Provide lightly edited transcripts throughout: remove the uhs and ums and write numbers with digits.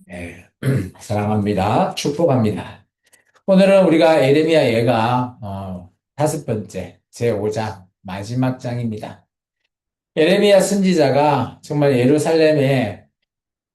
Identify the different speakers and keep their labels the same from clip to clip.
Speaker 1: 네, 사랑합니다. 축복합니다. 오늘은 우리가 에레미야 예가 다섯 번째 제5장 마지막 장입니다. 에레미야 선지자가 정말 예루살렘의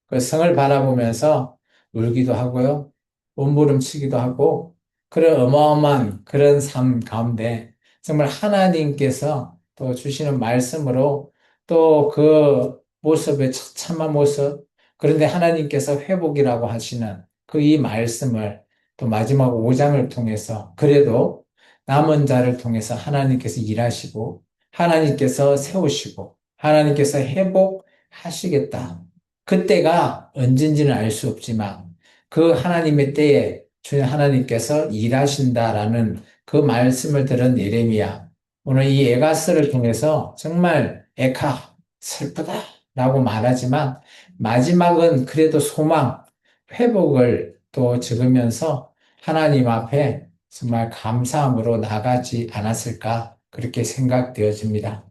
Speaker 1: 그 성을 바라보면서 울기도 하고요. 몸부림치기도 하고 그런 어마어마한 그런 삶 가운데 정말 하나님께서 또 주시는 말씀으로 또 그 모습의 처참한 모습, 그런데 하나님께서 회복이라고 하시는 그 이 말씀을 또 마지막 5장을 통해서 그래도 남은 자를 통해서 하나님께서 일하시고 하나님께서 세우시고 하나님께서 회복하시겠다. 그때가 언젠지는 알 수 없지만 그 하나님의 때에 주님 하나님께서 일하신다라는 그 말씀을 들은 예레미야. 오늘 이 에가스를 통해서 정말 에카 슬프다라고 말하지만 마지막은 그래도 소망, 회복을 또 적으면서 하나님 앞에 정말 감사함으로 나가지 않았을까 그렇게 생각되어집니다.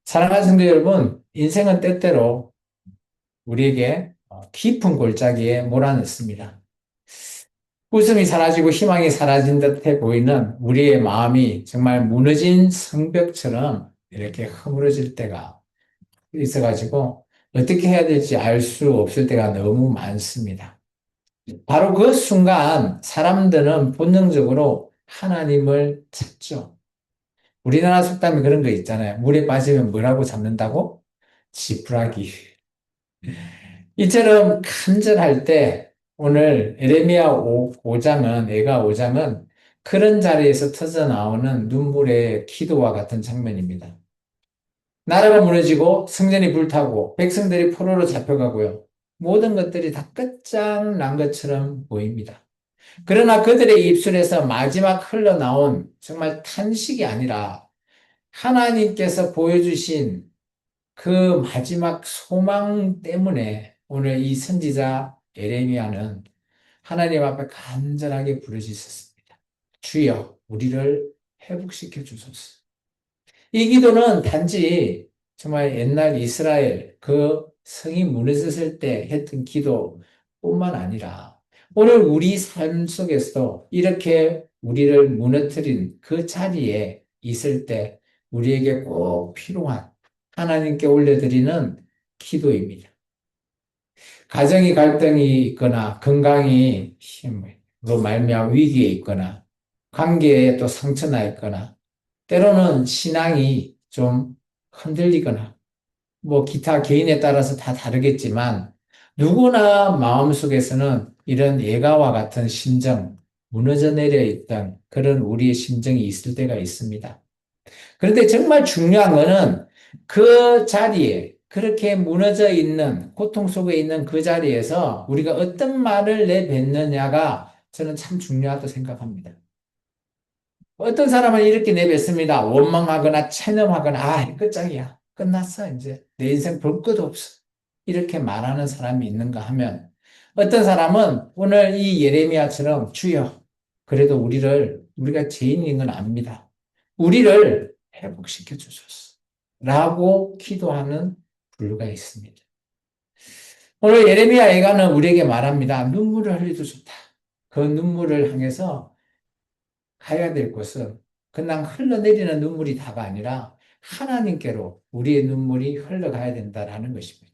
Speaker 1: 사랑하는 성도 여러분, 인생은 때때로 우리에게 깊은 골짜기에 몰아넣습니다. 웃음이 사라지고 희망이 사라진 듯해 보이는 우리의 마음이 정말 무너진 성벽처럼 이렇게 허물어질 때가 있어가지고 어떻게 해야 될지 알 수 없을 때가 너무 많습니다. 바로 그 순간 사람들은 본능적으로 하나님을 찾죠. 우리나라 속담에 그런 거 있잖아요. 물에 빠지면 뭐라고 잡는다고? 지푸라기. 이처럼 간절할 때 오늘 에레미야 5장은 애가 5장은 그런 자리에서 터져 나오는 눈물의 기도와 같은 장면입니다. 나라가 무너지고 성전이 불타고 백성들이 포로로 잡혀가고요. 모든 것들이 다 끝장난 것처럼 보입니다. 그러나 그들의 입술에서 마지막 흘러나온 정말 탄식이 아니라 하나님께서 보여주신 그 마지막 소망 때문에 오늘 이 선지자 에레미야는 하나님 앞에 간절하게 부르짖었습니다. 주여, 우리를 회복시켜 주소서. 이 기도는 단지 정말 옛날 이스라엘 그 성이 무너졌을 때 했던 기도뿐만 아니라 오늘 우리 삶 속에서도 이렇게 우리를 무너뜨린 그 자리에 있을 때 우리에게 꼭 필요한 하나님께 올려드리는 기도입니다. 가정이 갈등이 있거나 건강이 힘으로 말미암아 위기에 있거나 관계에 또 상처나 있거나 때로는 신앙이 좀 흔들리거나 뭐 기타 개인에 따라서 다 다르겠지만 누구나 마음속에서는 이런 예가와 같은 심정, 무너져 내려 있던 그런 우리의 심정이 있을 때가 있습니다. 그런데 정말 중요한 거는 그 자리에 그렇게 무너져 있는 고통 속에 있는 그 자리에서 우리가 어떤 말을 내뱉느냐가 저는 참 중요하다고 생각합니다. 어떤 사람은 이렇게 내뱉습니다. 원망하거나 체념하거나 끝장이야. 끝났어 이제. 내 인생 볼 것도 없어. 이렇게 말하는 사람이 있는가 하면 어떤 사람은 오늘 이 예레미야처럼 주여 그래도 우리가 죄인인 건 압니다. 우리를 회복시켜 주소서. 라고 기도하는 부류가 있습니다. 오늘 예레미야 예가는 우리에게 말합니다. 눈물을 흘려도 좋다. 그 눈물을 향해서 가야 될 곳은 그냥 흘러내리는 눈물이 다가 아니라 하나님께로 우리의 눈물이 흘러가야 된다라는 것입니다.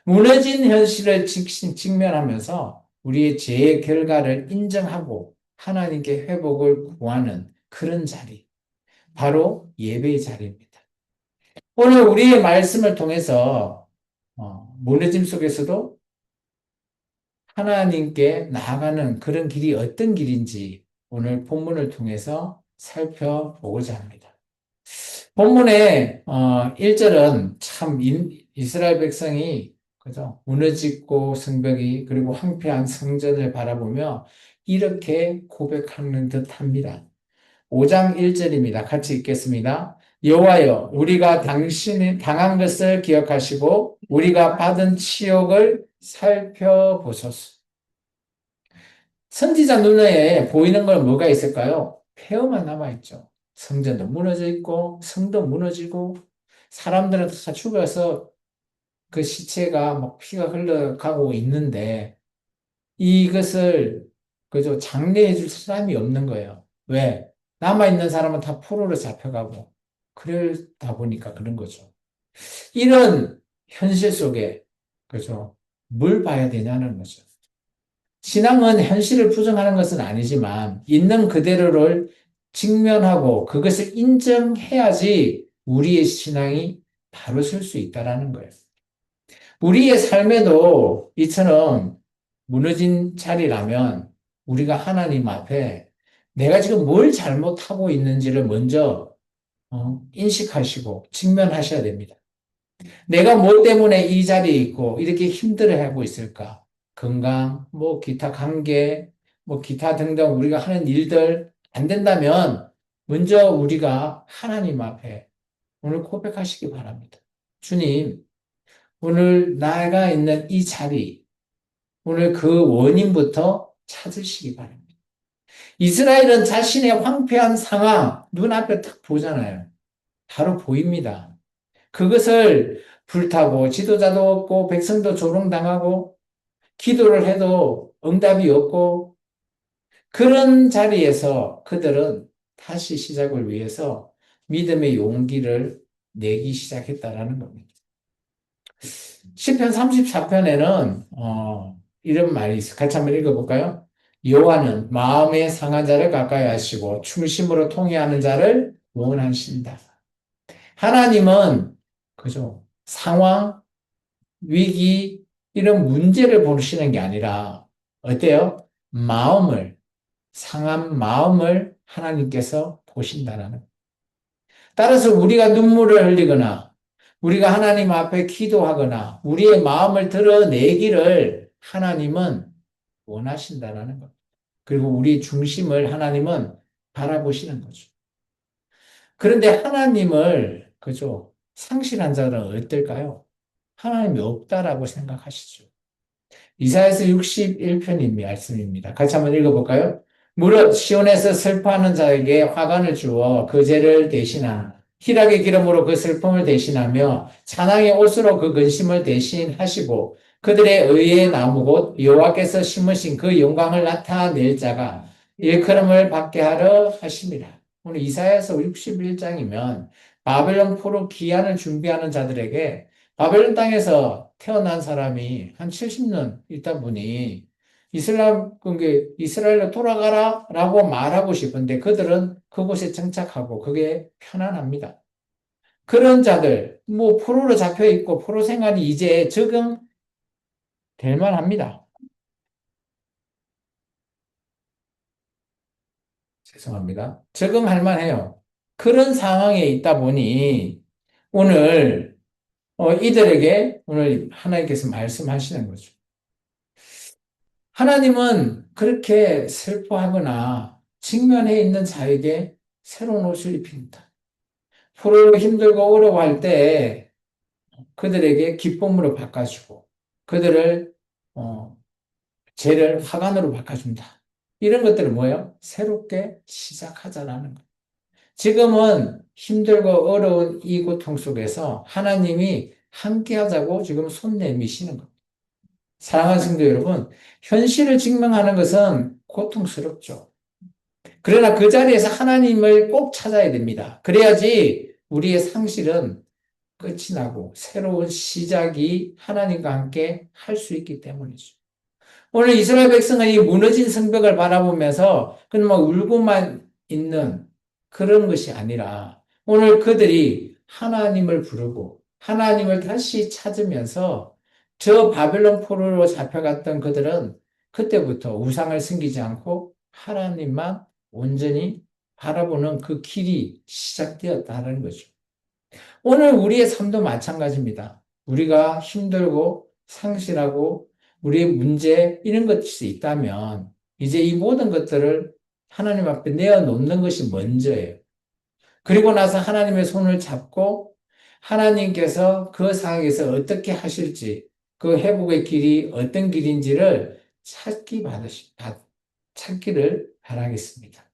Speaker 1: 무너진 현실을 직면하면서 우리의 죄의 결과를 인정하고 하나님께 회복을 구하는 그런 자리, 바로 예배의 자리입니다. 오늘 우리의 말씀을 통해서 무너짐 속에서도 하나님께 나아가는 그런 길이 어떤 길인지 오늘 본문을 통해서 살펴보고자 합니다. 본문의 1절은 참 이스라엘 백성이 그죠? 무너지고 성벽이 그리고 황폐한 성전을 바라보며 이렇게 고백하는 듯합니다. 5장 1절입니다. 같이 읽겠습니다. 여호와여, 우리가 당신이 당한 것을 기억하시고 우리가 받은 치욕을 살펴보소서. 선지자 눈에 보이는 건 뭐가 있을까요? 폐허만 남아있죠. 성전도 무너져 있고, 성도 무너지고, 사람들은 다 죽어서 그 시체가 막 피가 흘러가고 있는데 이것을 그저 장례해 줄 사람이 없는 거예요. 왜? 남아있는 사람은 다 포로로 잡혀가고 그러다 보니까 그런 거죠. 이런 현실 속에 그죠? 뭘 봐야 되냐는 거죠. 신앙은 현실을 부정하는 것은 아니지만 있는 그대로를 직면하고 그것을 인정해야지 우리의 신앙이 바로 설 수 있다라는 거예요. 우리의 삶에도 이처럼 무너진 자리라면 우리가 하나님 앞에 내가 지금 뭘 잘못하고 있는지를 먼저 인식하시고 직면하셔야 됩니다. 내가 뭐 때문에 이 자리에 있고 이렇게 힘들어하고 있을까? 건강, 뭐 기타 관계, 뭐 기타 등등 우리가 하는 일들 안 된다면 먼저 우리가 하나님 앞에 오늘 고백하시기 바랍니다. 주님, 오늘 나가 있는 이 자리, 오늘 그 원인부터 찾으시기 바랍니다. 이스라엘은 자신의 황폐한 상황 눈앞에 딱 보잖아요. 바로 보입니다. 그것을 불타고 지도자도 없고 백성도 조롱당하고 기도를 해도 응답이 없고 그런 자리에서 그들은 다시 시작을 위해서 믿음의 용기를 내기 시작했다라는 겁니다. 시편 34편에는 이런 말이 있어요. 같이 한번 읽어볼까요? 여호와는 마음에 상한 자를 가까이 하시고 충심으로 통회하는 자를 원하신다. 하나님은 그죠? 상황, 위기 이런 문제를 보시는 게 아니라 어때요? 마음을 상한 마음을 하나님께서 보신다는 거예요. 따라서 우리가 눈물을 흘리거나 우리가 하나님 앞에 기도하거나 우리의 마음을 드러내기를 하나님은 원하신다는 것. 그리고 우리 중심을 하나님은 바라보시는 거죠. 그런데 하나님을 그죠? 상실한 자는 어떨까요? 하나님이 없다라고 생각하시죠. 이사야서 61편의 말씀입니다. 같이 한번 읽어볼까요? 무릇 시온에서 슬퍼하는 자에게 화관을 주어 그 죄를 대신하나 희락의 기름으로 그 슬픔을 대신하며 찬양의 옷으로 그 근심을 대신하시고 그들의 의의 나무 곧 여호와께서 심으신 그 영광을 나타낼 자가 일컬음을 받게 하려 하십니다. 오늘 이사야서 61장이면 바벨론 포로 귀환을 준비하는 자들에게 바벨론 땅에서 태어난 사람이 한 70년 있다 보니 이스라엘로 돌아가라 라고 말하고 싶은데 그들은 그곳에 정착하고 그게 편안합니다. 그런 자들, 뭐 포로로 잡혀 있고 포로 생활이 이제 적응될 만합니다. 죄송합니다. 적응할 만해요. 그런 상황에 있다 보니 오늘 이들에게 오늘 하나님께서 말씀하시는 거죠. 하나님은 그렇게 슬퍼하거나 직면해 있는 자에게 새로운 옷을 입힙니다. 프로 힘들고 어려워할 때 그들에게 기쁨으로 바꿔주고 그들을 죄를 화관으로 바꿔준다. 이런 것들은 뭐예요? 새롭게 시작하자라는 거예요. 지금은 힘들고 어려운 이 고통 속에서 하나님이 함께하자고 지금 손 내미시는 겁니다. 사랑하는 성도 여러분, 현실을 증명하는 것은 고통스럽죠. 그러나 그 자리에서 하나님을 꼭 찾아야 됩니다. 그래야지 우리의 상실은 끝이 나고 새로운 시작이 하나님과 함께 할 수 있기 때문이죠. 오늘 이스라엘 백성은 이 무너진 성벽을 바라보면서 그냥 막 울고만 있는 그런 것이 아니라 오늘 그들이 하나님을 부르고 하나님을 다시 찾으면서 저 바벨론 포로로 잡혀갔던 그들은 그때부터 우상을 섬기지 않고 하나님만 온전히 바라보는 그 길이 시작되었다는 거죠. 오늘 우리의 삶도 마찬가지입니다. 우리가 힘들고 상실하고 우리의 문제 이런 것이 있다면 이제 이 모든 것들을 하나님 앞에 내어놓는 것이 먼저예요. 그리고 나서 하나님의 손을 잡고 하나님께서 그 상황에서 어떻게 하실지 그 회복의 길이 어떤 길인지를 찾기를 바라겠습니다.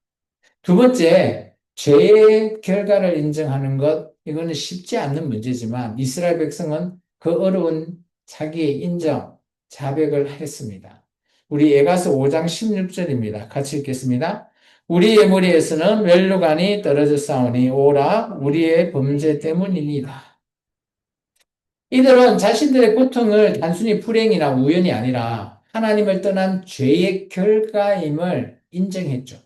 Speaker 1: 두 번째, 죄의 결과를 인정하는 것, 이거는 쉽지 않는 문제지만 이스라엘 백성은 그 어려운 자기의 인정, 자백을 했습니다. 우리 에가서 5장 16절입니다. 같이 읽겠습니다. 우리의 머리에서는 멸류관이 떨어졌사오니 오라 우리의 범죄 때문이니이다. 이들은 자신들의 고통을 단순히 불행이나 우연이 아니라 하나님을 떠난 죄의 결과임을 인정했죠.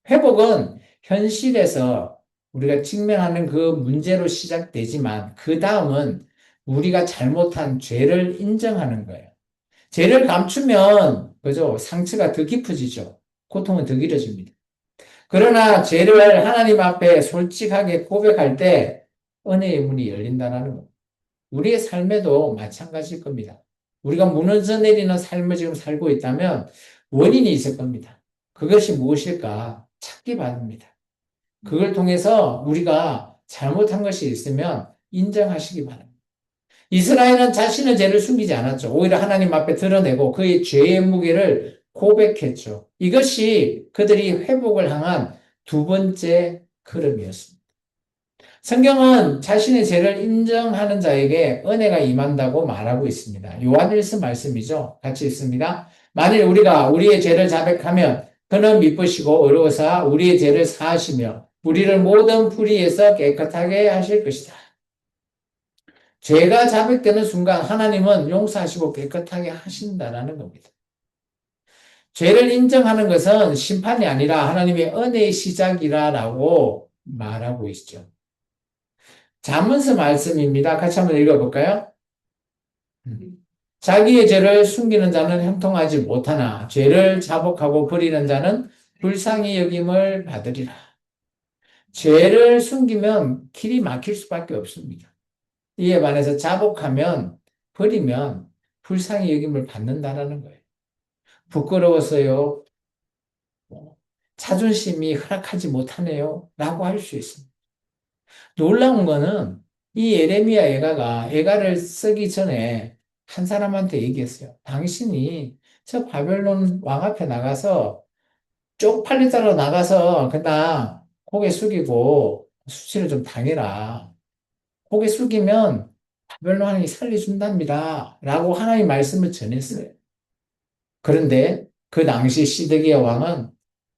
Speaker 1: 회복은 현실에서 우리가 직면하는 그 문제로 시작되지만 그 다음은 우리가 잘못한 죄를 인정하는 거예요. 죄를 감추면 그죠? 상처가 더 깊어지죠. 고통은 더 길어집니다. 그러나 죄를 하나님 앞에 솔직하게 고백할 때 은혜의 문이 열린다는 겁니다. 우리의 삶에도 마찬가지일 겁니다. 우리가 무너져 내리는 삶을 지금 살고 있다면 원인이 있을 겁니다. 그것이 무엇일까 찾기 바랍니다. 그걸 통해서 우리가 잘못한 것이 있으면 인정하시기 바랍니다. 이스라엘은 자신의 죄를 숨기지 않았죠. 오히려 하나님 앞에 드러내고 그의 죄의 무게를 고백했죠. 이것이 그들이 회복을 향한 두 번째 걸음이었습니다. 성경은 자신의 죄를 인정하는 자에게 은혜가 임한다고 말하고 있습니다. 요한일서 말씀이죠. 같이 읽습니다. 만일 우리가 우리의 죄를 자백하면 그는 미쁘시고 의로우사 우리의 죄를 사하시며 우리를 모든 불의에서 깨끗하게 하실 것이다. 죄가 자백되는 순간 하나님은 용서하시고 깨끗하게 하신다라는 겁니다. 죄를 인정하는 것은 심판이 아니라 하나님의 은혜의 시작이라고 말하고 있죠. 잠언서 말씀입니다. 같이 한번 읽어볼까요? 자기의 죄를 숨기는 자는 형통하지 못하나 죄를 자복하고 버리는 자는 불쌍히 여김을 받으리라. 죄를 숨기면 길이 막힐 수밖에 없습니다. 이에 반해서 자복하면 버리면 불쌍히 여김을 받는다라는 거예요. 부끄러워서요. 자존심이 허락하지 못하네요. 라고 할 수 있습니다. 놀라운 거는 이 예레미야 애가를 쓰기 전에 한 사람한테 얘기했어요. 당신이 저 바벨론 왕 앞에 나가서 쪽팔리다로 나가서 그냥 고개 숙이고 수치를 좀 당해라. 고개 숙이면 바벨론 왕이 살려준답니다. 라고 하나님 말씀을 전했어요. 그런데 그 당시 시드기야 왕은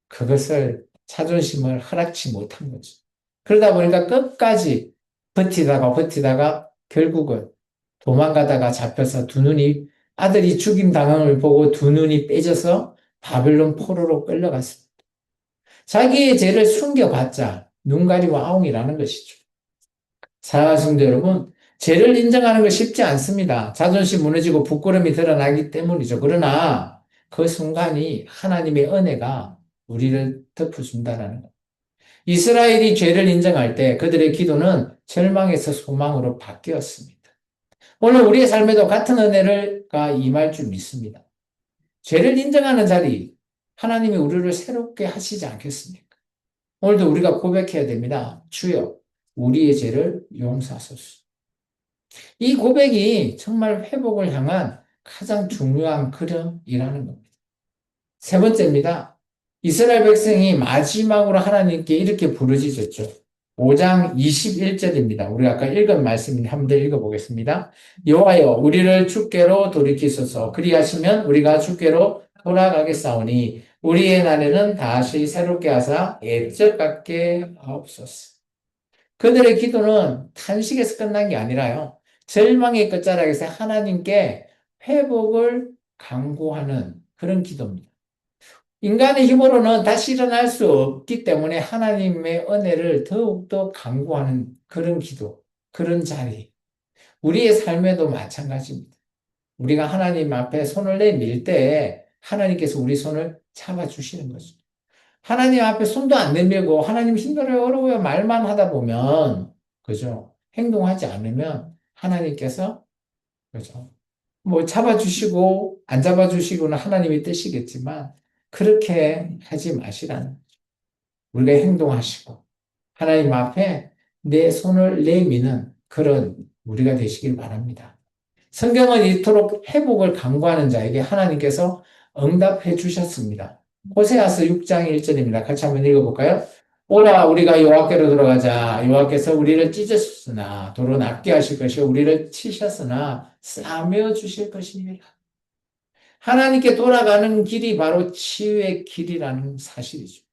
Speaker 1: 그것을 자존심을 허락치 못한 거죠. 그러다 보니까 끝까지 버티다가 결국은 도망가다가 잡혀서 아들이 죽임 당함을 보고 두 눈이 빼져서 바벨론 포로로 끌려갔습니다. 자기의 죄를 숨겨봤자 눈 가리고 아웅이라는 것이죠. 사랑하는 성도 여러분, 죄를 인정하는 거 쉽지 않습니다. 자존심 무너지고 부끄러움이 드러나기 때문이죠. 그러나 그 순간이 하나님의 은혜가 우리를 덮어준다는 것. 이스라엘이 죄를 인정할 때 그들의 기도는 절망에서 소망으로 바뀌었습니다. 오늘 우리의 삶에도 같은 은혜가 임할 줄 믿습니다. 죄를 인정하는 자리, 하나님이 우리를 새롭게 하시지 않겠습니까? 오늘도 우리가 고백해야 됩니다. 주여, 우리의 죄를 용서하소서. 이 고백이 정말 회복을 향한 가장 중요한 걸음이라는 겁니다. 세 번째입니다. 이스라엘 백성이 마지막으로 하나님께 이렇게 부르짖었죠. 5장 21절입니다. 우리가 아까 읽은 말씀인데 한번 더 읽어보겠습니다. 여호와여 우리를 주께로 돌이키소서. 그리하시면 우리가 주께로 돌아가겠사오니 우리의 날에는 다시 새롭게 하사 옛적 같게 하옵소서. 그들의 기도는 탄식에서 끝난 게 아니라요. 절망의 끝자락에서 하나님께 회복을 강구하는 그런 기도입니다. 인간의 힘으로는 다시 일어날 수 없기 때문에 하나님의 은혜를 더욱더 강구하는 그런 기도, 그런 자리. 우리의 삶에도 마찬가지입니다. 우리가 하나님 앞에 손을 내밀 때 하나님께서 우리 손을 잡아주시는 거죠. 하나님 앞에 손도 안 내밀고 하나님 힘들어요, 어려워요 말만 하다 보면 그죠? 행동하지 않으면 하나님께서 그죠? 뭐 잡아주시고 안 잡아주시고는 하나님의 뜻이겠지만 그렇게 하지 마시라는 우리가 행동하시고 하나님 앞에 내 손을 내미는 그런 우리가 되시길 바랍니다. 성경은 이토록 회복을 강구하는 자에게 하나님께서 응답해 주셨습니다. 호세아서 6장 1절입니다. 같이 한번 읽어볼까요? 오라 우리가 여호와께로 돌아가자. 여호와께서 우리를 찢으셨으나 도로 낫게 하실 것이요 우리를 치셨으나 싸매어 주실 것입니다. 하나님께 돌아가는 길이 바로 치유의 길이라는 사실이죠.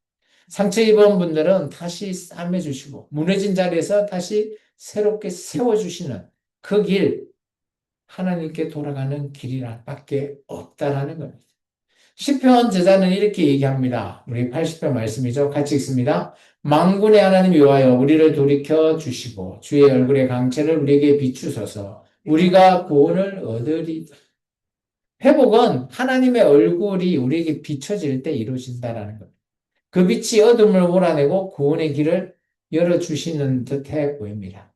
Speaker 1: 상처 입은 분들은 다시 싸매주시고 무너진 자리에서 다시 새롭게 세워주시는 그 길, 하나님께 돌아가는 길이라 밖에 없다라는 겁니다. 시편 저자는 이렇게 얘기합니다. 우리 80편 말씀이죠. 같이 읽습니다. 만군의 하나님 여호와여 우리를 돌이켜 주시고 주의 얼굴의 강체를 우리에게 비추소서 우리가 구원을 얻으리다. 회복은 하나님의 얼굴이 우리에게 비춰질 때 이루어진다라는 겁니다. 그 빛이 어둠을 몰아내고 구원의 길을 열어주시는 듯해 보입니다.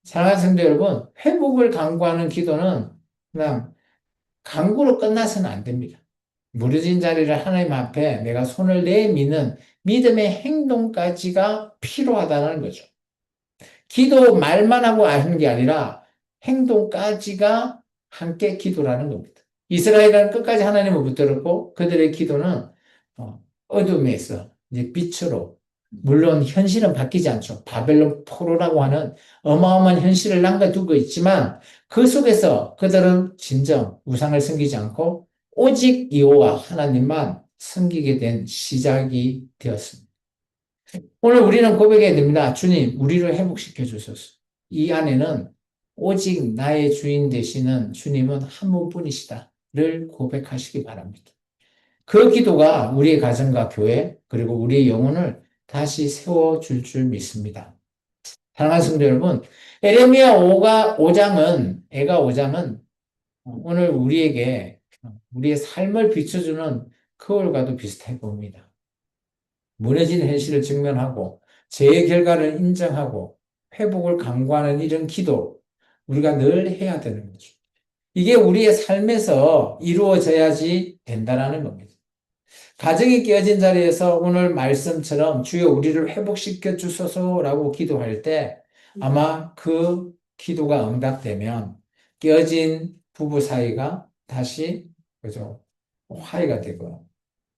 Speaker 1: 사랑하는 성도 여러분, 회복을 강구하는 기도는 그냥 강구로 끝나서는 안 됩니다. 무너진 자리를 하나님 앞에 내가 손을 내미는 믿음의 행동까지가 필요하다는 거죠. 기도 말만 하고 하는 게 아니라 행동까지가 함께 기도라는 겁니다. 이스라엘은 끝까지 하나님을 붙들었고 그들의 기도는 어둠에서 이제 빛으로 물론 현실은 바뀌지 않죠. 바벨론 포로라고 하는 어마어마한 현실을 남겨두고 있지만 그 속에서 그들은 진정 우상을 섬기지 않고 오직 여호와 하나님만 섬기게 된 시작이 되었습니다. 오늘 우리는 고백해야 됩니다. 주님, 우리를 회복시켜 주소서. 이 안에는 오직 나의 주인 되시는 주님은 한 분뿐이시다를 고백하시기 바랍니다. 그 기도가 우리의 가정과 교회 그리고 우리의 영혼을 다시 세워줄 줄 믿습니다. 사랑하는 성도 여러분, 에레미야 5장은 오늘 우리에게 우리의 삶을 비춰주는 거울과도 비슷해 보입니다. 무너진 현실을 직면하고 죄의 결과를 인정하고 회복을 강구하는 이런 기도 우리가 늘 해야 되는 거죠. 이게 우리의 삶에서 이루어져야지 된다는 겁니다. 가정이 깨어진 자리에서 오늘 말씀처럼 주여 우리를 회복시켜 주소서라고 기도할 때 아마 그 기도가 응답되면 깨어진 부부 사이가 다시 그죠 화해가 되고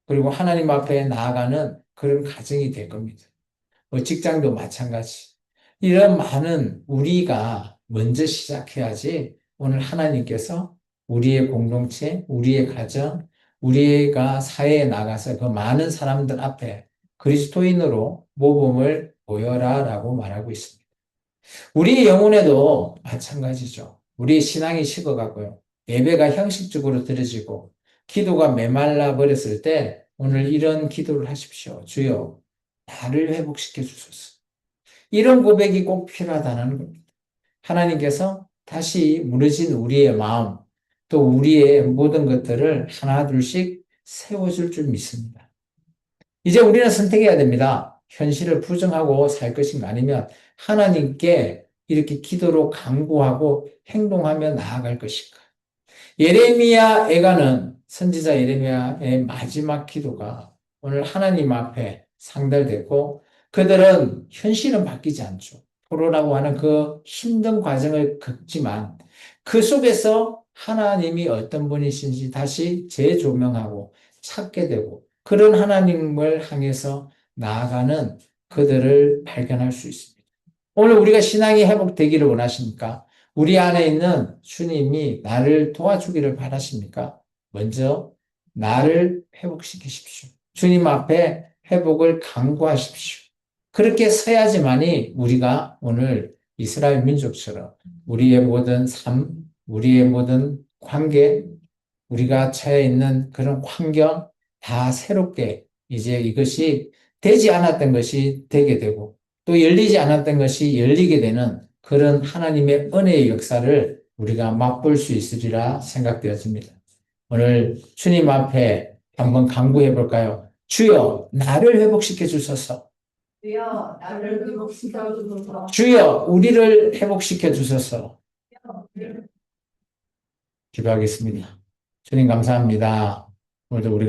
Speaker 1: 그리고 하나님 앞에 나아가는 그런 가정이 될 겁니다. 직장도 마찬가지. 이런 많은 우리가 먼저 시작해야지 오늘 하나님께서 우리의 공동체, 우리의 가정, 우리가 사회에 나가서 그 많은 사람들 앞에 그리스도인으로 모범을 보여라라고 말하고 있습니다. 우리의 영혼에도 마찬가지죠. 우리의 신앙이 식어가고요. 예배가 형식적으로 드려지고 기도가 메말라 버렸을 때 오늘 이런 기도를 하십시오. 주여, 나를 회복시켜 주소서. 이런 고백이 꼭 필요하다는 겁니다. 하나님께서 다시 무너진 우리의 마음, 또 우리의 모든 것들을 하나 둘씩 세워줄 줄 믿습니다. 이제 우리는 선택해야 됩니다. 현실을 부정하고 살 것인가 아니면 하나님께 이렇게 기도로 강구하고 행동하며 나아갈 것인가. 예레미야 애가는 선지자 예레미야의 마지막 기도가 오늘 하나님 앞에 상달됐고 그들은 현실은 바뀌지 않죠. 포로라고 하는 그 힘든 과정을 겪지만 그 속에서 하나님이 어떤 분이신지 다시 재조명하고 찾게 되고 그런 하나님을 향해서 나아가는 그들을 발견할 수 있습니다. 오늘 우리가 신앙이 회복되기를 원하십니까? 우리 안에 있는 주님이 나를 도와주기를 바라십니까? 먼저 나를 회복시키십시오. 주님 앞에 회복을 강구하십시오. 그렇게 서야지만이 우리가 오늘 이스라엘 민족처럼 우리의 모든 삶, 우리의 모든 관계, 우리가 처해 있는 그런 환경 다 새롭게 이제 이것이 되지 않았던 것이 되게 되고 또 열리지 않았던 것이 열리게 되는 그런 하나님의 은혜의 역사를 우리가 맛볼 수 있으리라 생각되어집니다. 오늘 주님 앞에 한번 간구해 볼까요? 주여, 나를 회복시켜 주소서.
Speaker 2: 주여 나를 회복시켜 주소서.
Speaker 1: 주여, 우리를 회복시켜 주소서. 기도하겠습니다. 주님 감사합니다. 오늘도 우리가